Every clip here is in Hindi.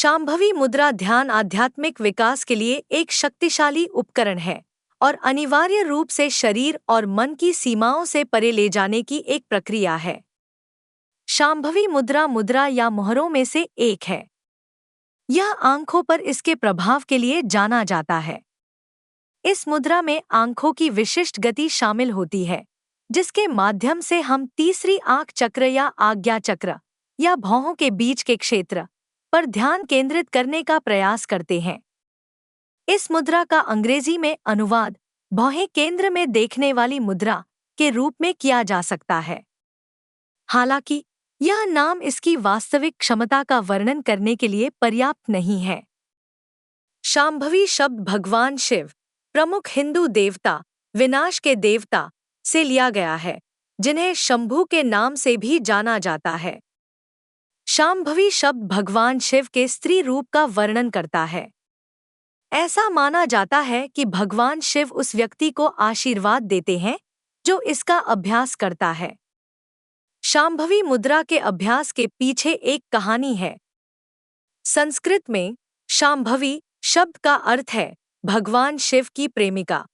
शांभवी मुद्रा ध्यान आध्यात्मिक विकास के लिए एक शक्तिशाली उपकरण है और अनिवार्य रूप से शरीर और मन की सीमाओं से परे ले जाने की एक प्रक्रिया है। शांभवी मुद्रा मुद्रा या मोहरों में से एक है। यह आंखों पर इसके प्रभाव के लिए जाना जाता है। इस मुद्रा में आंखों की विशिष्ट गति शामिल होती है, जिसके माध्यम से हम तीसरी आंख चक्र या आज्ञा चक्र या भौहों के बीच के क्षेत्र पर ध्यान केंद्रित करने का प्रयास करते हैं। इस मुद्रा का अंग्रेजी में अनुवाद भौहें केंद्र में देखने वाली मुद्रा के रूप में किया जा सकता है। हालांकि यह नाम इसकी वास्तविक क्षमता का वर्णन करने के लिए पर्याप्त नहीं है। शांभवी शब्द भगवान शिव, प्रमुख हिंदू देवता, विनाश के देवता, से लिया गया है, जिन्हें शंभु के नाम से भी जाना जाता है। शांभवी शब्द भगवान शिव के स्त्री रूप का वर्णन करता है। ऐसा माना जाता है कि भगवान शिव उस व्यक्ति को आशीर्वाद देते हैं जो इसका अभ्यास करता है। शांभवी मुद्रा के अभ्यास के पीछे एक कहानी है। संस्कृत में शांभवी शब्द का अर्थ है भगवान शिव की प्रेमिका।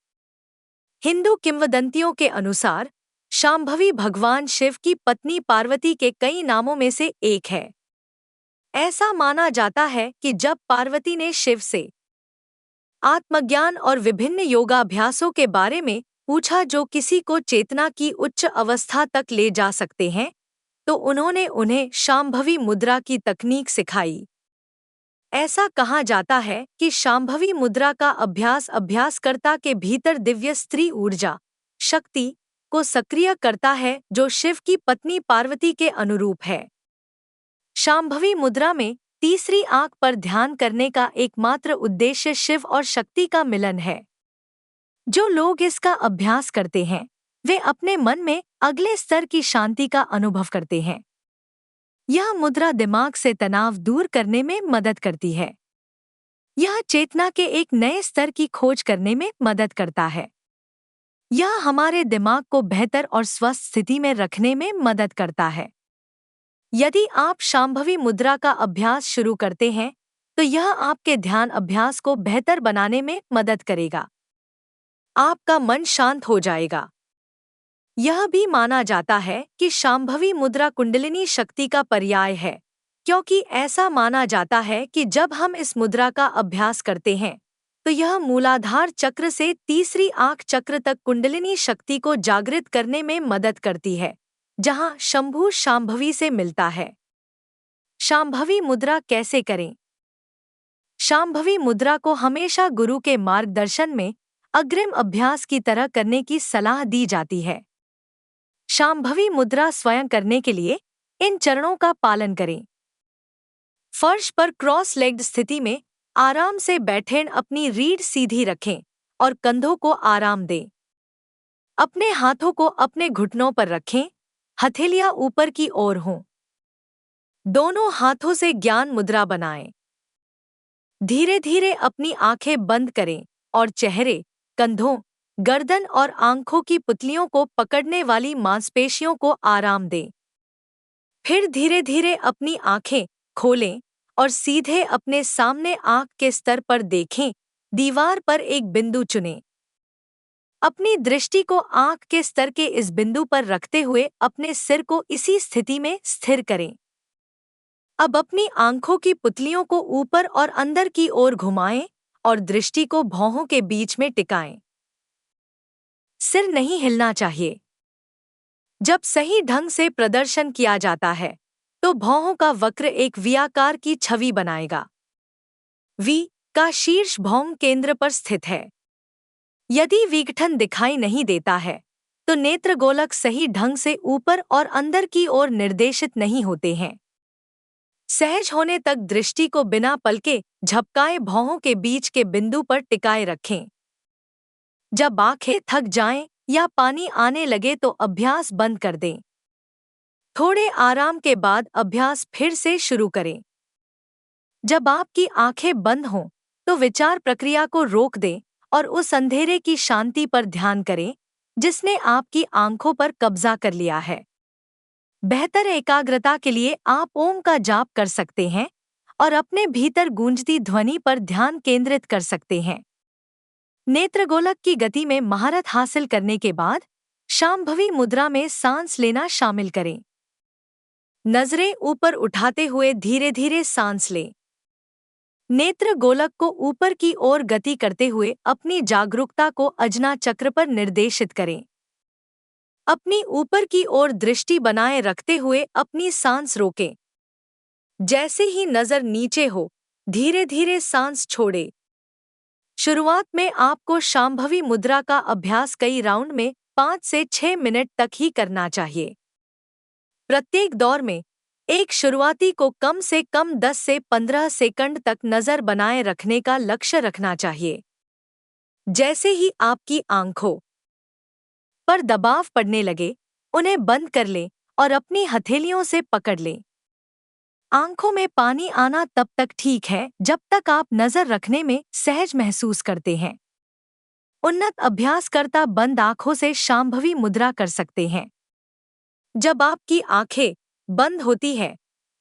हिंदू किंवदंतियों के अनुसार शांभवी भगवान शिव की पत्नी पार्वती के कई नामों में से एक है। ऐसा माना जाता है कि जब पार्वती ने शिव से आत्मज्ञान और विभिन्न योगाभ्यासों के बारे में पूछा जो किसी को चेतना की उच्च अवस्था तक ले जा सकते हैं, तो उन्होंने उन्हें शांभवी मुद्रा की तकनीक सिखाई। ऐसा कहा जाता है कि शांभवी मुद्रा का अभ्यास अभ्यासकर्ता के भीतर दिव्य स्त्री ऊर्जा, शक्ति को सक्रिय करता है जो शिव की पत्नी पार्वती के अनुरूप है। शांभवी मुद्रा में तीसरी आंख पर ध्यान करने का एकमात्र उद्देश्य शिव और शक्ति का मिलन है। जो लोग इसका अभ्यास करते हैं, वे अपने मन में अगले स्तर की शांति का अनुभव करते हैं। यह मुद्रा दिमाग से तनाव दूर करने में मदद करती है। यह चेतना के एक नए स्तर की खोज करने में मदद करता है। यह हमारे दिमाग को बेहतर और स्वस्थ स्थिति में रखने में मदद करता है। यदि आप शांभवी मुद्रा का अभ्यास शुरू करते हैं, तो यह आपके ध्यान अभ्यास को बेहतर बनाने में मदद करेगा। आपका मन शांत हो जाएगा। यह भी माना जाता है कि शांभवी मुद्रा कुंडलिनी शक्ति का पर्याय है, क्योंकि ऐसा माना जाता है कि जब हम इस मुद्रा का अभ्यास करते हैं, तो यह मूलाधार चक्र से तीसरी आंख चक्र तक कुंडलिनी शक्ति को जागृत करने में मदद करती है, जहां शंभु शांभवी से मिलता है। शांभवी मुद्रा कैसे करें? शांभवी मुद्रा को हमेशा गुरु के मार्गदर्शन में अग्रिम अभ्यास की तरह करने की सलाह दी जाती है। शांभवी मुद्रा स्वयं करने के लिए इन चरणों का पालन करें। फर्श पर क्रॉस लेग्ड स्थिति में आराम से बैठें, अपनी रीढ़ सीधी रखें और कंधों को आराम दें। अपने हाथों को अपने घुटनों पर रखें, हथेलियां ऊपर की ओर हों। दोनों हाथों से ज्ञान मुद्रा बनाएं। धीरे धीरे अपनी आंखें बंद करें और चेहरे, कंधों, गर्दन और आंखों की पुतलियों को पकड़ने वाली मांसपेशियों को आराम दें। फिर धीरे धीरे अपनी आंखें खोलें और सीधे अपने सामने आंख के स्तर पर देखें। दीवार पर एक बिंदु चुनें। अपनी दृष्टि को आंख के स्तर के इस बिंदु पर रखते हुए अपने सिर को इसी स्थिति में स्थिर करें। अब अपनी आंखों की पुतलियों को ऊपर और अंदर की ओर घुमाएं और दृष्टि को भौहों के बीच में टिकाएं। सिर नहीं हिलना चाहिए। जब सही ढंग से प्रदर्शन किया जाता है, तो भौहों का वक्र एक वी आकार की छवि बनाएगा। वी का शीर्ष भौं केंद्र पर स्थित है। यदि विघटन दिखाई नहीं देता है, तो नेत्रगोलक सही ढंग से ऊपर और अंदर की ओर निर्देशित नहीं होते हैं। सहज होने तक दृष्टि को बिना पलके झपकाए भौहों के बीच के बिंदु पर टिकाए रखें। जब आंखें थक जाएं या पानी आने लगे तो अभ्यास बंद कर दें। थोड़े आराम के बाद अभ्यास फिर से शुरू करें। जब आपकी आंखें बंद हों, तो विचार प्रक्रिया को रोक दें और उस अंधेरे की शांति पर ध्यान करें जिसने आपकी आंखों पर कब्जा कर लिया है। बेहतर एकाग्रता के लिए आप ओम का जाप कर सकते हैं और अपने भीतर गूंजती ध्वनि पर ध्यान केंद्रित कर सकते हैं। नेत्रगोलक की गति में महारत हासिल करने के बाद शांभवी मुद्रा में सांस लेना शामिल करें। नजरें ऊपर उठाते हुए धीरे धीरे सांस लें। नेत्र गोलक को ऊपर की ओर गति करते हुए अपनी जागरूकता को अजना चक्र पर निर्देशित करें। अपनी ऊपर की ओर दृष्टि बनाए रखते हुए अपनी सांस रोकें। जैसे ही नजर नीचे हो, धीरे धीरे सांस छोड़ें। शुरुआत में आपको शांभवी मुद्रा का अभ्यास कई राउंड में 5 से 6 मिनट तक ही करना चाहिए। प्रत्येक दौर में एक शुरुआती को कम से कम 10 से 15 सेकंड तक नजर बनाए रखने का लक्ष्य रखना चाहिए। जैसे ही आपकी आंखों पर दबाव पड़ने लगे, उन्हें बंद कर लें और अपनी हथेलियों से पकड़ लें। आंखों में पानी आना तब तक ठीक है जब तक आप नजर रखने में सहज महसूस करते हैं। उन्नत अभ्यासकर्ता बंद आंखों से शांभवी मुद्रा कर सकते हैं। जब आपकी आंखें बंद होती है,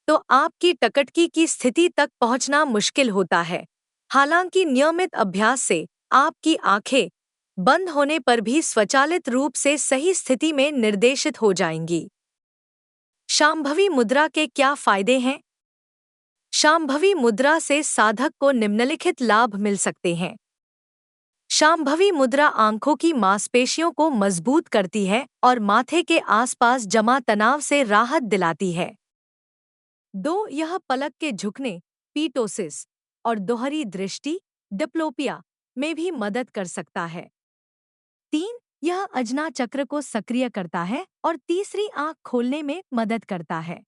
तो आपकी टकटकी की स्थिति तक पहुंचना मुश्किल होता है। हालांकि नियमित अभ्यास से आपकी आंखें बंद होने पर भी स्वचालित रूप से सही स्थिति में निर्देशित हो जाएंगी। शांभवी मुद्रा के क्या फायदे हैं? शांभवी मुद्रा से साधक को निम्नलिखित लाभ मिल सकते हैं। शांभवी मुद्रा आंखों की मांसपेशियों को मजबूत करती है और माथे के आसपास जमा तनाव से राहत दिलाती है। 2. यह पलक के झुकने, पीटोसिस और दोहरी दृष्टि, डिप्लोपिया में भी मदद कर सकता है। 3. यह अजना चक्र को सक्रिय करता है और तीसरी आंख खोलने में मदद करता है।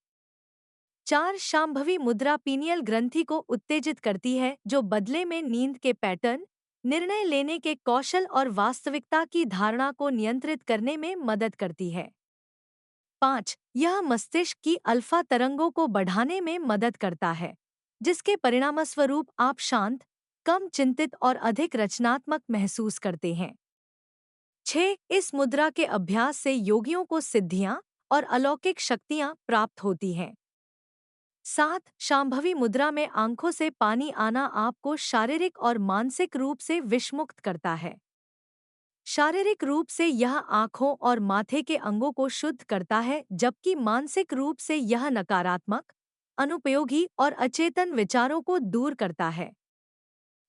4. शांभवी मुद्रा पीनियल ग्रंथि को उत्तेजित करती है, जो बदले में नींद के पैटर्न, निर्णय लेने के कौशल और वास्तविकता की धारणा को नियंत्रित करने में मदद करती है। 5. यह मस्तिष्क की अल्फा तरंगों को बढ़ाने में मदद करता है, जिसके परिणामस्वरूप आप शांत, कम चिंतित और अधिक रचनात्मक महसूस करते हैं। 6. इस मुद्रा के अभ्यास से योगियों को सिद्धियां और अलौकिक शक्तियां प्राप्त होती हैं। 7. शांभवी मुद्रा में आंखों से पानी आना आपको शारीरिक और मानसिक रूप से विषमुक्त करता है। शारीरिक रूप से यह आंखों और माथे के अंगों को शुद्ध करता है, जबकि मानसिक रूप से यह नकारात्मक, अनुपयोगी और अचेतन विचारों को दूर करता है।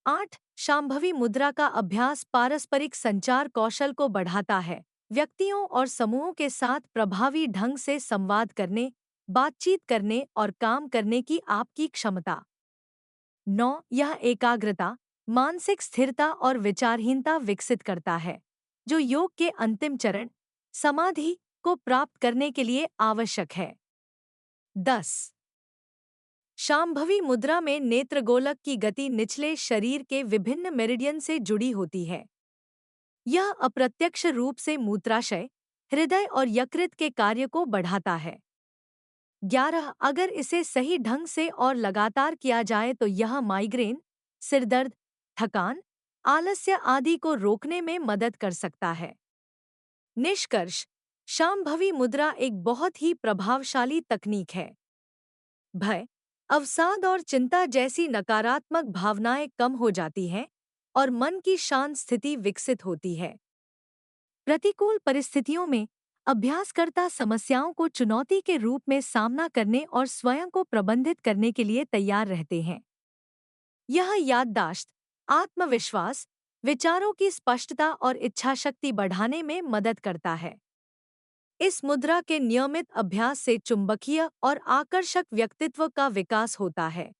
8. शांभवी मुद्रा का अभ्यास पारस्परिक संचार कौशल को बढ़ाता है, व्यक्तियों और समूहों के साथ प्रभावी ढंग से संवाद करने, बातचीत करने और काम करने की आपकी क्षमता। 9. यह एकाग्रता, मानसिक स्थिरता और विचारहीनता विकसित करता है, जो योग के अंतिम चरण, समाधि, को प्राप्त करने के लिए आवश्यक है। 10. शांभवी मुद्रा में नेत्रगोलक की गति निचले शरीर के विभिन्न मेरिडियन से जुड़ी होती है। यह अप्रत्यक्ष रूप से मूत्राशय, हृदय और यकृत के कार्य को बढ़ाता है। 11. अगर इसे सही ढंग से और लगातार किया जाए तो यह माइग्रेन, सिरदर्द, थकान, आलस्य आदि को रोकने में मदद कर सकता है। निष्कर्ष: शांभवी मुद्रा एक बहुत ही प्रभावशाली तकनीक है। भय, अवसाद और चिंता जैसी नकारात्मक भावनाएं कम हो जाती हैं और मन की शांत स्थिति विकसित होती है। प्रतिकूल परिस्थितियों में अभ्यासकर्ता समस्याओं को चुनौती के रूप में सामना करने और स्वयं को प्रबंधित करने के लिए तैयार रहते हैं। यह याददाश्त, आत्मविश्वास, विचारों की स्पष्टता और इच्छाशक्ति बढ़ाने में मदद करता है। इस मुद्रा के नियमित अभ्यास से चुंबकीय और आकर्षक व्यक्तित्व का विकास होता है।